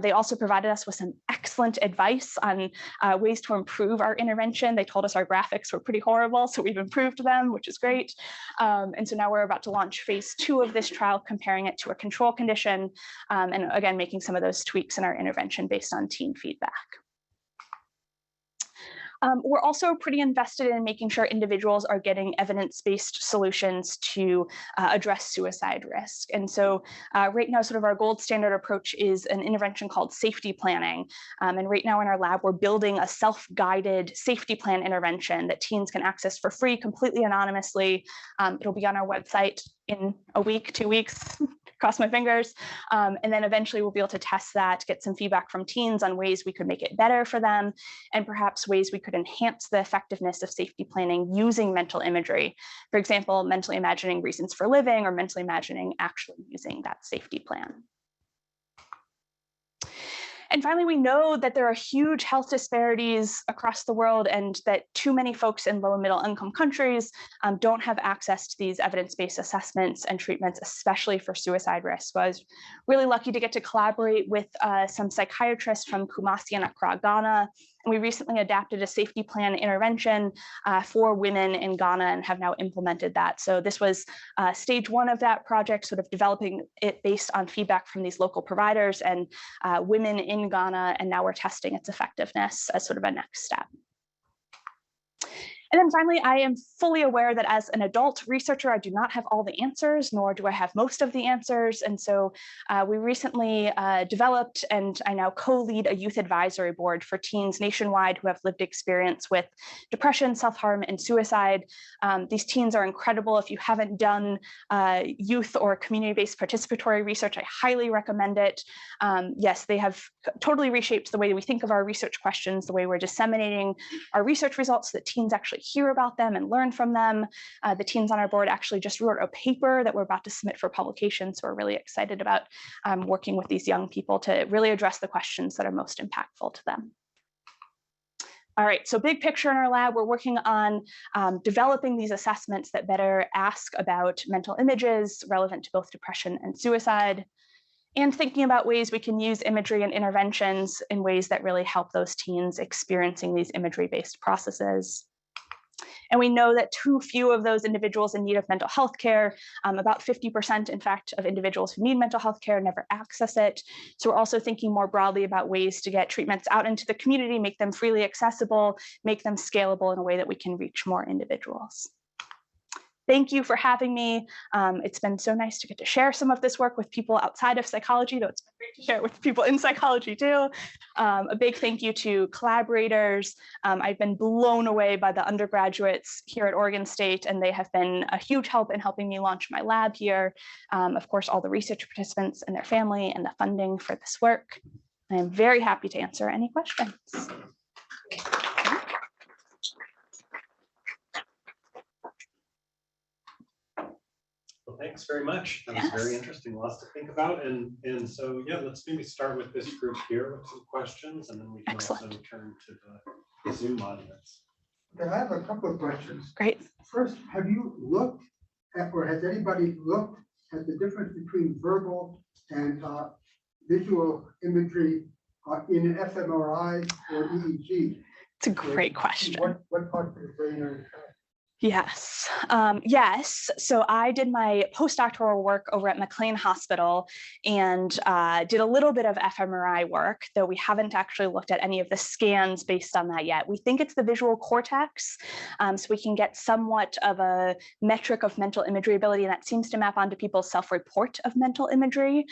They also provided us with some excellent advice on ways to improve our intervention. They told us our graphics were pretty horrible, so we've improved them, which is great. And so now we're about to launch phase 2 of this trial, comparing it to a control condition, and again, making some of those tweaks in our intervention based on teen feedback. We're also pretty invested in making sure individuals are getting evidence-based solutions to address suicide risk. And so right now, sort of our gold standard approach is an intervention called safety planning. And right now in our lab, we're building a self-guided safety plan intervention that teens can access for free, completely anonymously. It'll be on our website in a week, 2 weeks. Cross my fingers. And then eventually we'll be able to test that, get some feedback from teens on ways we could make it better for them, and perhaps ways we could enhance the effectiveness of safety planning using mental imagery. For example, mentally imagining reasons for living, or mentally imagining actually using that safety plan. And finally, we know that there are huge health disparities across the world and that too many folks in low and middle income countries don't have access to these evidence-based assessments and treatments, especially for suicide risk. So I was really lucky to get to collaborate with some psychiatrists from Kumasi and Accra, Ghana. And we recently adapted a safety plan intervention for women in Ghana and have now implemented that. So this was stage one of that project, sort of developing it based on feedback from these local providers and women in Ghana, and now we're testing its effectiveness as sort of a next step. And then finally, I am fully aware that as an adult researcher, I do not have all the answers, nor do I have most of the answers. And so we recently developed, and I now co-lead a youth advisory board for teens nationwide who have lived experience with depression, self-harm, and suicide. These teens are incredible. If you haven't done youth or community-based participatory research, I highly recommend it. Yes, they have totally reshaped the way we think of our research questions, the way we're disseminating our research results so that teens actually hear about them and learn from them. The teens on our board actually just wrote a paper that we're about to submit for publication. So we're really excited about working with these young people to really address the questions that are most impactful to them. All right, so big picture in our lab, we're working on developing these assessments that better ask about mental images relevant to both depression and suicide, and thinking about ways we can use imagery and interventions in ways that really help those teens experiencing these imagery-based processes. And we know that too few of those individuals in need of mental health care, about 50%, in fact, of individuals who need mental health care never access it. So we're also thinking more broadly about ways to get treatments out into the community, make them freely accessible, make them scalable in a way that we can reach more individuals. Thank you for having me. It's been so nice to get to share some of this work with people outside of psychology, though it's been great to share it with people in psychology too. A big thank you to collaborators. I've been blown away by the undergraduates here at Oregon State, and they have been a huge help in helping me launch my lab here. Of course, all the research participants and their family and the funding for this work. I am very happy to answer any questions. Well, thanks very much. That was very interesting. Lots to think about. And so, yeah, let's maybe start with this group here with some questions, and then we can also turn to the Zoom audience. Okay, I have a couple of questions. Great. First, have you looked at, or has anybody looked at the difference between verbal and visual imagery in an fMRI or EEG? It's a great question. What parts of the brain are in charge? Yes, yes. So I did my postdoctoral work over at McLean Hospital and did a little bit of fMRI work, though we haven't actually looked at any of the scans based on that yet. We think it's the visual cortex, so we can get somewhat of a metric of mental imagery ability, and that seems to map onto people's self-report of mental imagery.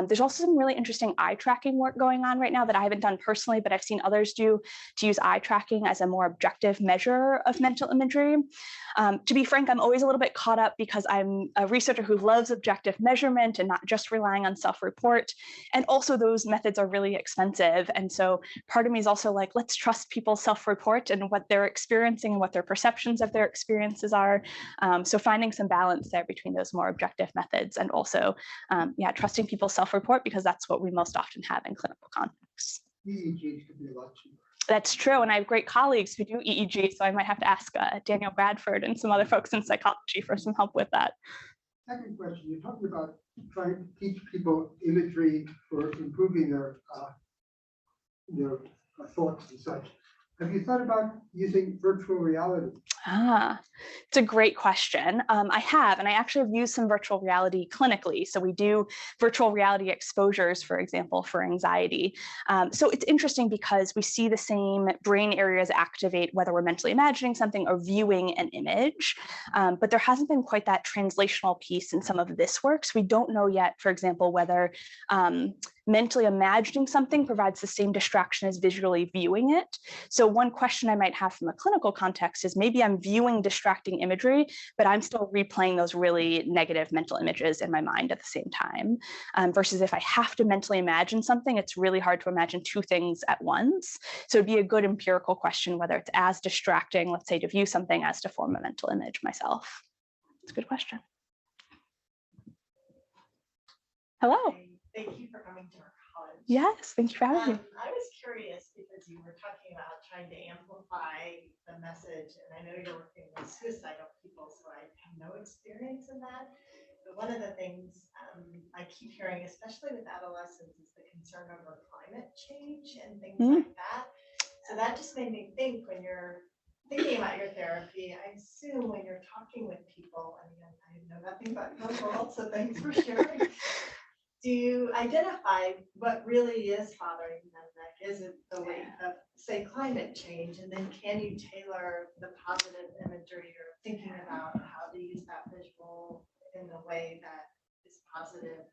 There's also some really interesting eye tracking work going on right now that I haven't done personally, but I've seen others do to use eye tracking as a more objective measure of mental imagery. To be frank, I'm always a little bit caught up because I'm a researcher who loves objective measurement and not just relying on self-report. And also those methods are really expensive. And so part of me is also like, let's trust people's self-report and what they're experiencing and what their perceptions of their experiences are. So finding some balance there between those more objective methods and also, yeah, trusting people's self-report, because that's what we most often have in clinical contexts. EEGs could be a lot cheaper. That's true, and I have great colleagues who do EEG, so I might have to ask Daniel Bradford and some other folks in psychology for some help with that. Second question, you're talking about trying to teach people imagery for improving their thoughts and such. Have you thought about using virtual reality? It's a great question. I have, and I actually have used some virtual reality clinically. So we do virtual reality exposures, for example, for anxiety. So it's interesting because we see the same brain areas activate whether we're mentally imagining something or viewing an image, but there hasn't been quite that translational piece in some of this work. So we don't know yet, for example, whether mentally imagining something provides the same distraction as visually viewing it. So one question I might have from a clinical context is maybe I'm viewing distracting imagery, but I'm still replaying those really negative mental images in my mind at the same time. Versus if I have to mentally imagine something, it's really hard to imagine two things at once. So it'd be a good empirical question whether it's as distracting, let's say, to view something as to form a mental image myself. It's a good question. Hello. Thank you for coming to our college. Yes, thank you for having me. I was curious because you were talking about trying to amplify the message, and I know you're working with suicidal people, so I have no experience in that. But one of the things I keep hearing, especially with adolescents, is the concern over climate change and things like that. So that just made me think, when you're thinking about your therapy, I assume when you're talking with people, I mean, I know nothing about your world, so thanks for sharing. Do you identify what really is bothering them? Like, is it the weight of, say, climate change? And then can you tailor the positive imagery or thinking about how to use that visual in a way that is positive?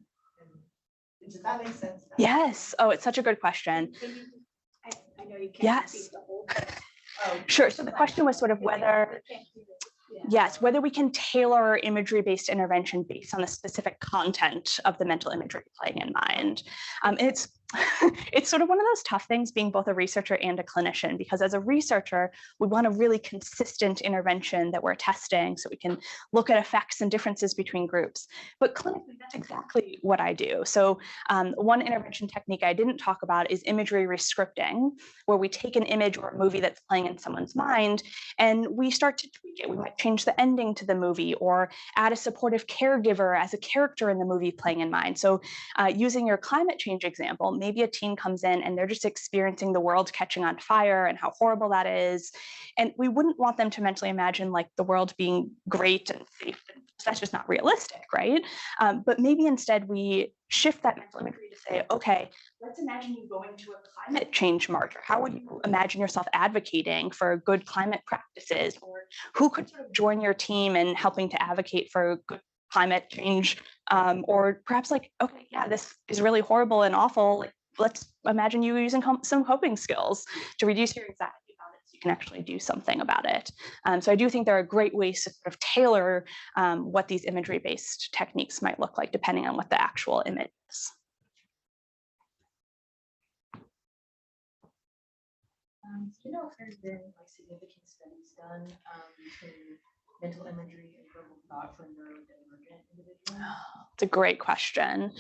And does that make sense? Yes. Oh, it's such a good question. I know you can't. Yes. repeat the whole Sure. So the question was sort of whether, yes, whether we can tailor imagery-based intervention based on the specific content of the mental imagery playing in mind. It's sort of one of those tough things being both a researcher and a clinician, because as a researcher, we want a really consistent intervention that we're testing so we can look at effects and differences between groups. But clinically, that's exactly what I do. So one intervention technique I didn't talk about is imagery rescripting, where we take an image or a movie that's playing in someone's mind and we start to tweak it. We might change the ending to the movie or add a supportive caregiver as a character in the movie playing in mind. So using your climate change example, maybe a teen comes in and they're just experiencing the world catching on fire and how horrible that is. And we wouldn't want them to mentally imagine like the world being great and safe. That's just not realistic, right? But maybe instead we shift that mental imagery to say, okay, let's imagine you going to a climate change march. How would you imagine yourself advocating for good climate practices? Or who could sort of join your team in helping to advocate for good climate change? Or perhaps like, okay, yeah, this is really horrible and awful. Like, let's imagine you using some coping skills to reduce your anxiety about it so you can actually do something about it. So I do think there are great ways to sort of tailor what these imagery-based techniques might look like depending on what the actual image is. Do you know if there's been like significant studies done between mental imagery and verbal thought for neurodivergent individuals? It's a great question.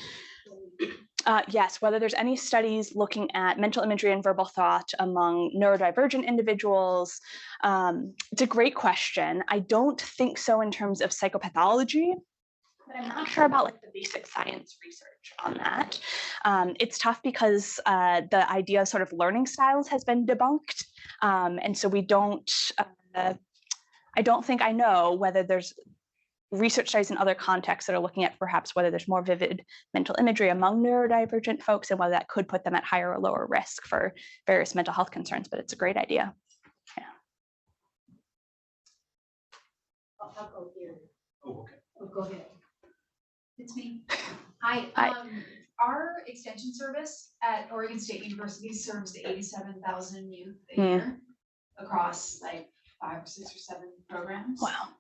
Yes, whether there's any studies looking at mental imagery and verbal thought among neurodivergent individuals, it's a great question. I don't think so in terms of psychopathology, but I'm not sure about like the basic science research on that. It's tough because the idea of sort of learning styles has been debunked, and so we don't. I don't think I know whether there's research studies in other contexts that are looking at perhaps whether there's more vivid mental imagery among neurodivergent folks and whether that could put them at higher or lower risk for various mental health concerns, but it's a great idea. Yeah. I'll go here. Oh, okay. Oh, go ahead. It's me. Hi. Hi. Our extension service at Oregon State University serves 87,000 youth a year across like 5 or 6 or 7 programs. Wow.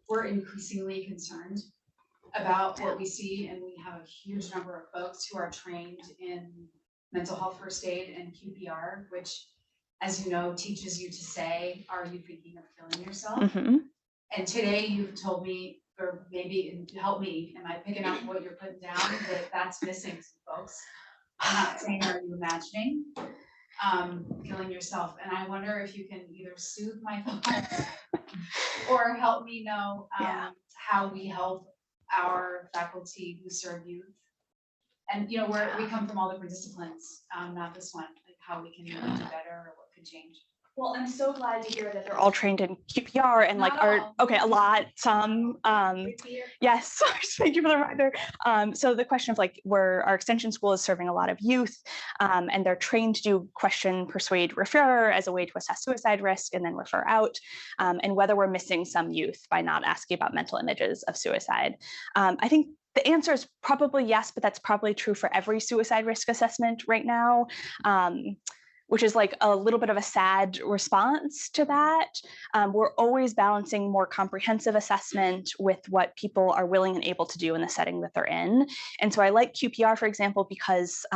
We're increasingly concerned about what we see, and we have a huge number of folks who are trained in mental health first aid and QPR, which, as you know, teaches you to say, are you thinking of killing yourself? Mm-hmm. And today you've told me, or maybe help me, am I picking up what you're putting down, that that's missing some folks? I'm not saying, are you imagining killing yourself? And I wonder if you can either soothe my thoughts or help me know how we help our faculty who serve youth. And you know, we come from all different disciplines, not this one, like how we can do better or what could change. Well, I'm so glad to hear that they're all trained in QPR and like Not are all. okay, a lot, some. Yes, thank you for the reminder. So the question of like where our extension school is serving a lot of youth, and they're trained to do question, persuade, refer as a way to assess suicide risk and then refer out, and whether we're missing some youth by not asking about mental images of suicide. I think the answer is probably yes, but that's probably true for every suicide risk assessment right now. Which is like a little bit of a sad response to that. We're always balancing more comprehensive assessment with what people are willing and able to do in the setting that they're in. And so I like QPR, for example, because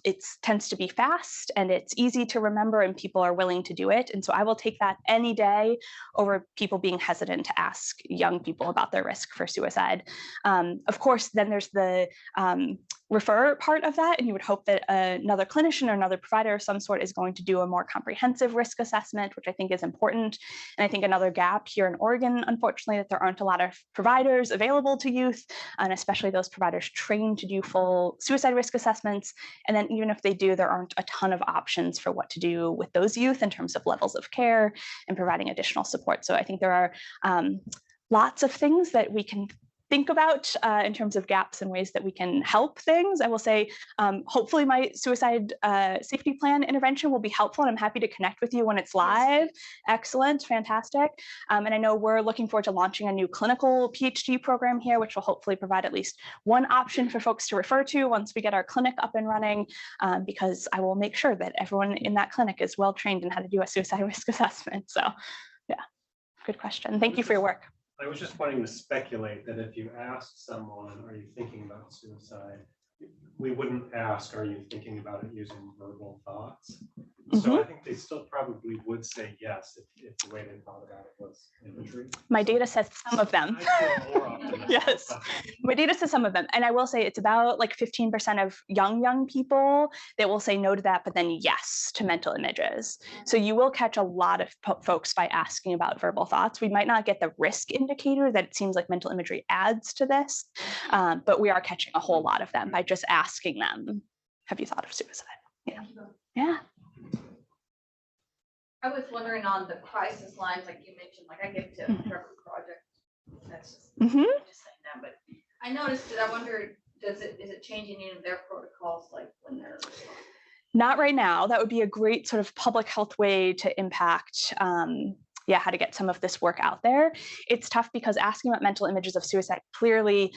it tends to be fast and it's easy to remember and people are willing to do it. And so I will take that any day over people being hesitant to ask young people about their risk for suicide. Of course, then there's the refer part of that, and you would hope that another clinician or another provider of some sort is going to do a more comprehensive risk assessment, which I think is important. And I think another gap here in Oregon, unfortunately, that there aren't a lot of providers available to youth, and especially those providers trained to do full suicide risk assessments. And then even if they do, there aren't a ton of options for what to do with those youth in terms of levels of care and providing additional support. So I think there are lots of things that we can think about in terms of gaps and ways that we can help things. I will say, hopefully my suicide safety plan intervention will be helpful, and I'm happy to connect with you when it's live. Excellent, fantastic. And I know we're looking forward to launching a new clinical PhD program here, which will hopefully provide at least one option for folks to refer to once we get our clinic up and running, because I will make sure that everyone in that clinic is well trained in how to do a suicide risk assessment. So yeah, good question. Thank you for your work. I was just wanting to speculate that if you asked someone, are you thinking about suicide? We wouldn't ask, are you thinking about it using verbal thoughts? So I think they still probably would say yes if the way they thought about it was imagery. My data says some of them. I feel more optimistic. Yes, my data says some of them. And I will say it's about like 15% of young people that will say no to that, but then yes to mental images. So you will catch a lot of folks by asking about verbal thoughts. We might not get the risk indicator that it seems like mental imagery adds to this, but we are catching a whole lot of them by just asking them, have you thought of suicide? Yeah. Yeah. I was wondering on the crisis lines, like you mentioned, like I give to Trevor Project. That's just, just saying that, but I noticed that. I wonder, is it changing any of their protocols, like when they're not right now? That would be a great sort of public health way to impact how to get some of this work out there. It's tough because asking about mental images of suicide clearly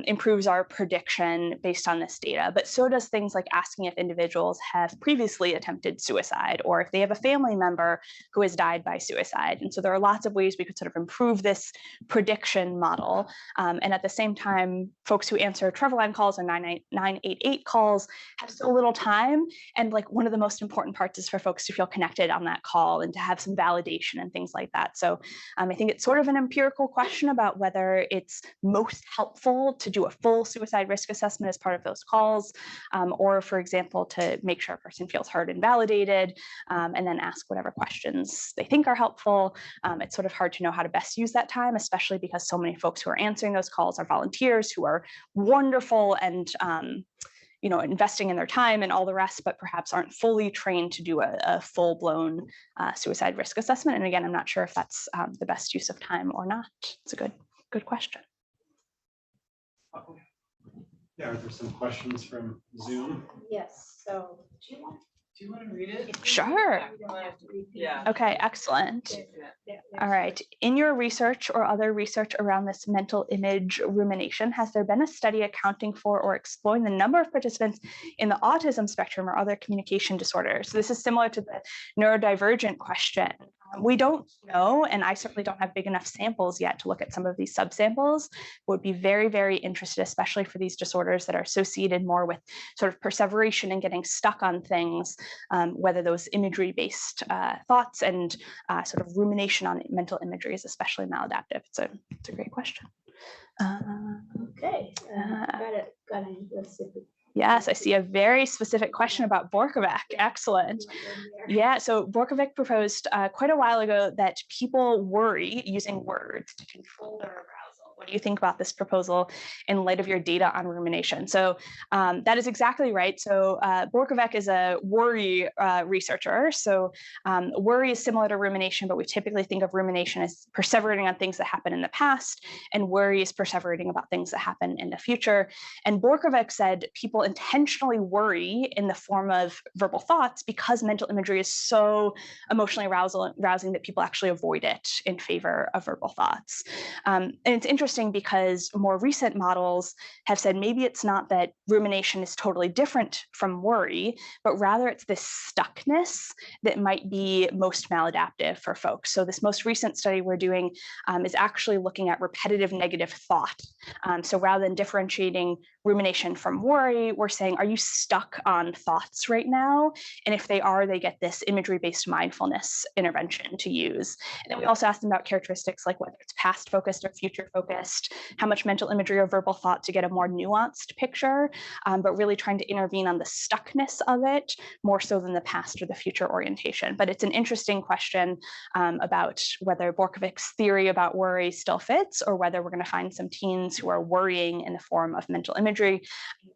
improves our prediction based on this data, but so does things like asking if individuals have previously attempted suicide or if they have a family member who has died by suicide. And so there are lots of ways we could sort of improve this prediction model. And at the same time, folks who answer Trevor line calls or 988 calls have so little time. And like one of the most important parts is for folks to feel connected on that call and to have some validation and things like that. So I think it's sort of an empirical question about whether it's most helpful to do a full suicide risk assessment as part of those calls, or for example, to make sure a person feels heard and validated, and then ask whatever questions they think are helpful. It's sort of hard to know how to best use that time, especially because so many folks who are answering those calls are volunteers who are wonderful and investing in their time and all the rest, but perhaps aren't fully trained to do a full-blown suicide risk assessment. And again, I'm not sure if that's the best use of time or not. It's a good question. Yeah, are there some questions from Zoom? Yes. So do you want to read it? Sure. Yeah. Okay, excellent. All right. In your research or other research around this mental image rumination, has there been a study accounting for or exploring the number of participants in the autism spectrum or other communication disorders? So this is similar to the neurodivergent question. We don't know, and I certainly don't have big enough samples yet to look at some of these subsamples. Would be very, very interested, especially for these disorders that are associated more with sort of perseveration and getting stuck on things, whether those imagery-based thoughts and sort of rumination on mental imagery is especially maladaptive. It's a great question. Okay. Got it. Let's see. Yes, I see a very specific question about Borkovac. Excellent. Yeah, so Borkovac proposed quite a while ago that people worry using words to control their arousal. What do you think about this proposal in light of your data on rumination? So that is exactly right. So Borkovac is a worry researcher. So worry is similar to rumination, but we typically think of rumination as perseverating on things that happen in the past, and worry is perseverating about things that happen in the future. And Borkovac said people intentionally worry in the form of verbal thoughts because mental imagery is so emotionally arousing that people actually avoid it in favor of verbal thoughts. And it's interesting because more recent models have said maybe it's not that rumination is totally different from worry, but rather it's this stuckness that might be most maladaptive for folks. So this most recent study we're doing is actually looking at repetitive negative thought. So rather than differentiating rumination from worry, we're saying, are you stuck on thoughts right now? And if they are, they get this imagery-based mindfulness intervention to use. And then we also asked them about characteristics like whether it's past focused or future focused, how much mental imagery or verbal thought to get a more nuanced picture, but really trying to intervene on the stuckness of it more so than the past or the future orientation. But it's an interesting question about whether Borkovich's theory about worry still fits, or whether we're going to find some teens who are worrying in the form of mental imagery.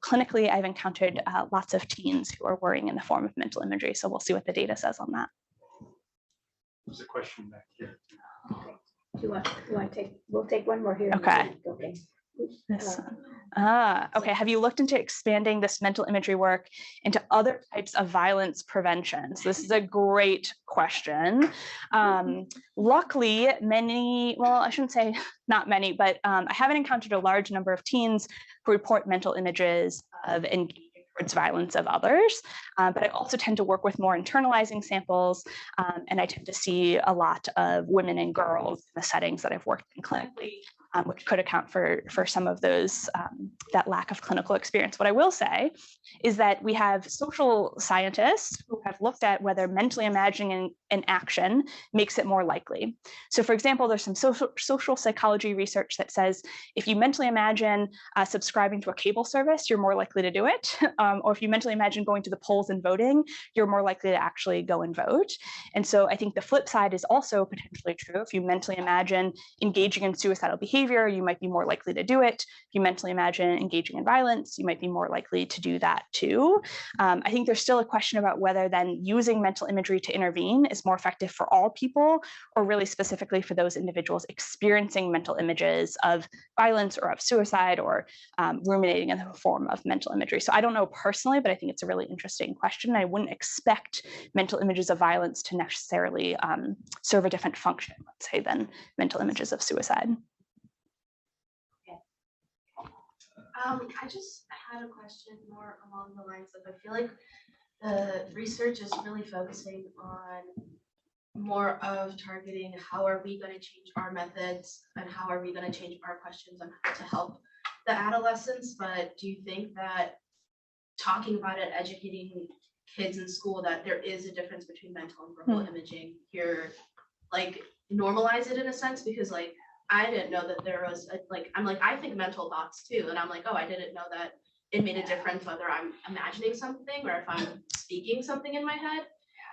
Clinically, I've encountered lots of teens who are worrying in the form of mental imagery, so we'll see what the data says on that. There's a question back here. Do you want to take, we'll take one more here. Okay. Okay. This one. Okay. Have you looked into expanding this mental imagery work into other types of violence prevention? So this is a great question. Luckily, well, I shouldn't say not many, but I haven't encountered a large number of teens who report mental images of engaging towards violence of others. But I also tend to work with more internalizing samples, and I tend to see a lot of women and girls in the settings that I've worked in clinically, which could account for some of those, that lack of clinical experience. What I will say is that we have social scientists who have looked at whether mentally imagining an action makes it more likely. So for example, there's some social psychology research that says if you mentally imagine subscribing to a cable service, you're more likely to do it. Or if you mentally imagine going to the polls and voting, you're more likely to actually go and vote. And so I think the flip side is also potentially true. If you mentally imagine engaging in suicidal behavior, you might be more likely to do it. If you mentally imagine engaging in violence, you might be more likely to do that too. I think there's still a question about whether then using mental imagery to intervene is more effective for all people, or really specifically for those individuals experiencing mental images of violence or of suicide, or ruminating in the form of mental imagery. So I don't know personally, but I think it's a really interesting question. I wouldn't expect mental images of violence to necessarily serve a different function, let's say, than mental images of suicide. I just had a question more along the lines of, I feel like the research is really focusing on more of targeting how are we going to change our methods and how are we going to change our questions on how to help the adolescents. But do you think that talking about it, educating kids in school that there is a difference between mental and verbal imaging here, like normalize it in a sense? Because like I didn't know that there was a, like, I'm like, I think mental thoughts too. And I'm like, oh, I didn't know that it made a difference whether I'm imagining something or if I'm speaking something in my head.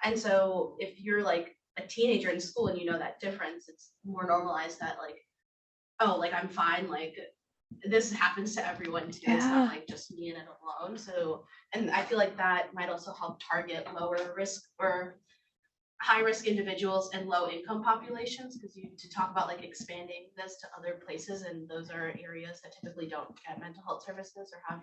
And so if you're like a teenager in school and you know that difference, it's more normalized that like, oh, like I'm fine, like this happens to everyone too. It's not like just me and it alone. So, and I feel like that might also help target lower risk or high risk individuals and low income populations, because you to talk about like expanding this to other places, and those are areas that typically don't get mental health services or have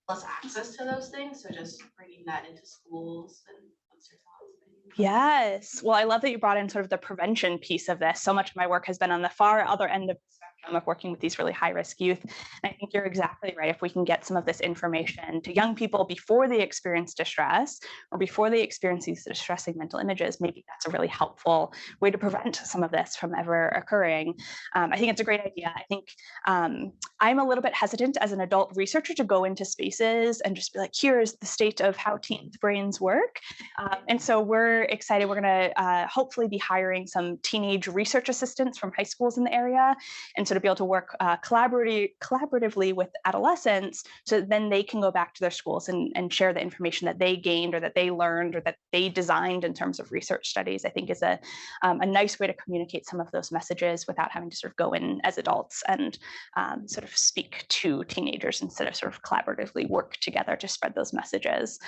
less access to those things. So just bringing that into schools and what's your thoughts? Yes. Well, I love that you brought in sort of the prevention piece of this. So much of my work has been on the far other end of the spectrum of working with these really high-risk youth. And I think you're exactly right. If we can get some of this information to young people before they experience distress or before they experience these distressing mental images, maybe that's a really helpful way to prevent some of this from ever occurring. I think it's a great idea. I think I'm a little bit hesitant as an adult researcher to go into spaces and just be like, here's the state of how teens' brains work. And so we're excited. We're going to hopefully be hiring some teenage research assistants from high schools in the area, and so to be able to work collaboratively with adolescents, so that then they can go back to their schools and share the information that they gained or that they learned or that they designed in terms of research studies. I think is a nice way to communicate some of those messages without having to sort of go in as adults and sort of speak to teenagers instead of sort of collaboratively work together to spread those messages.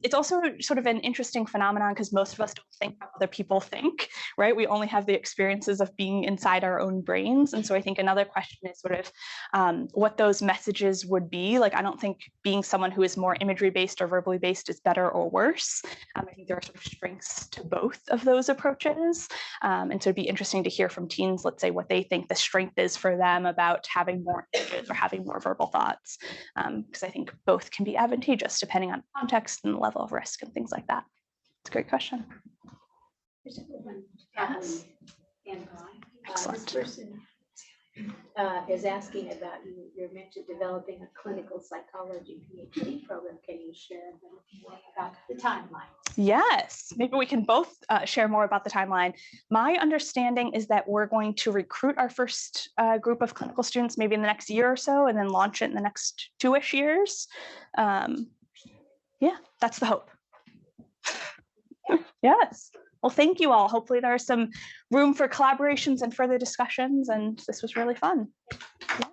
It's also sort of an interesting phenomenon because most of us don't think how other people think, right? We only have the experiences of being inside our own brains. And so I think another question is sort of what those messages would be. Like, I don't think being someone who is more imagery-based or verbally based is better or worse. I think there are sort of strengths to both of those approaches. And so it'd be interesting to hear from teens, let's say, what they think the strength is for them about having more images or having more verbal thoughts. Because I think both can be advantageous depending on context and the level of risk and things like that. It's a great question. Yes. Excellent. This person is asking about you you're mentioned developing a clinical psychology PhD program. Can you share a little more about the timeline? Yes, maybe we can both share more about the timeline. My understanding is that we're going to recruit our first group of clinical students maybe in the next year or so, and then launch it in the next 2-ish years. Yeah, that's the hope. Yes. Well, thank you all. Hopefully there's some room for collaborations and further discussions, and this was really fun. Yeah.